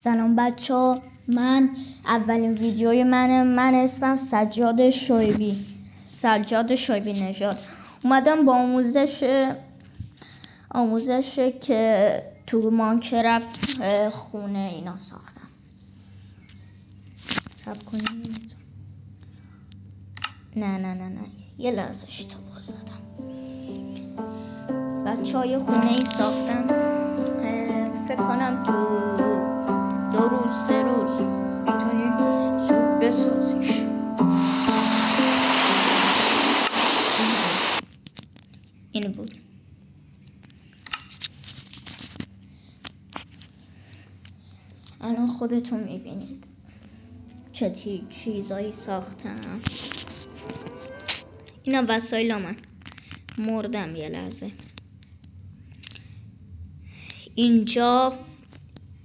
سلام بچه، من اولین ویدیوی من اسمم سجاد شایبی نژاد. اومدم با آموزش که تو ماینکرافت خونه اینا ساختم. صبر کنید. نه یه لحظه اشتباه زدم. بچه های خونه ای ساختم. فکر کنم تو 2 روز 3 روز میتونی زود بسازیش. این بود. الان خودتون میبینید چه چیزایی ساختم. اینا وسایل من. مردم یه لحظه. اینجا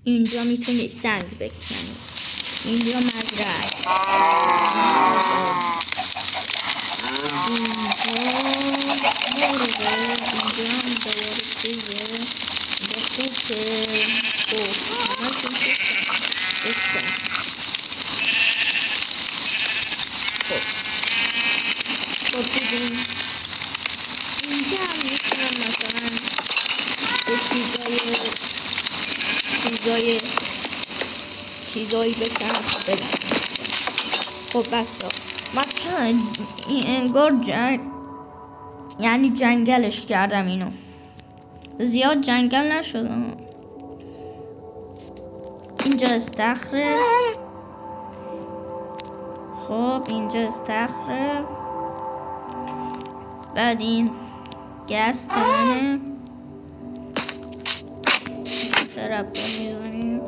میتونید سنگ بکنید. اینجا مزرعه. اینجا هم میتونم مثلا چیزایی بکنم بدم. خب بچه این انگار یعنی جنگلش کردم. اینو زیاد جنگل نشدم. اینجا استخره. خب اینجا استخره. بعد این گست منه. ترپ میزنیم.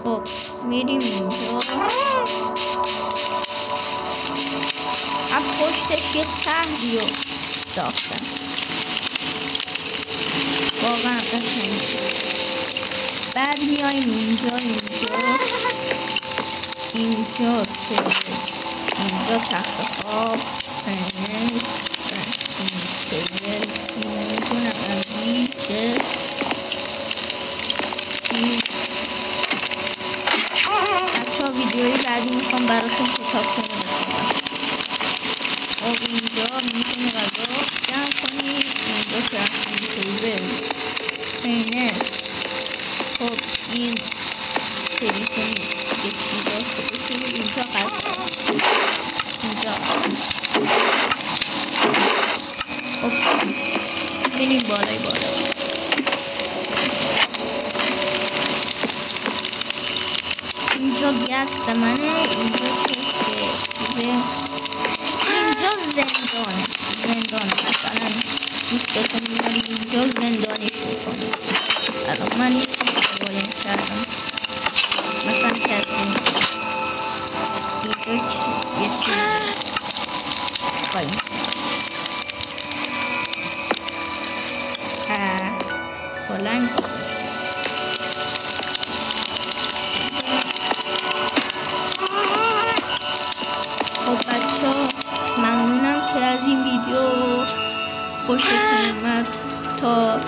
خب میریم اینجا. از پشتش یه تهی رو ساختم. واقعا قشنگه. بعد میایم اینجا که اینجا تخت خواب ویدیوی بعدی میخوام براتون کتابخونه بسازم. خب اینجا میتونی غذا جمع کنی. اینجا کرافتینگ تیبل، فینس. خب این که میتونی یه چیزا که بکنید. اینجا غذا. اینجا خب بینیم بالای اینجا گست منه. اینجا زندانه. مثلا دوستتون میاری اینجا زندانیش میکنه. الان من یه چیزی باید کردم. مثلا کسی اینجا یه چیزی باید بلنگ خب بچه ها، ممنونم که از این ویدیو خوشتون اومد. تا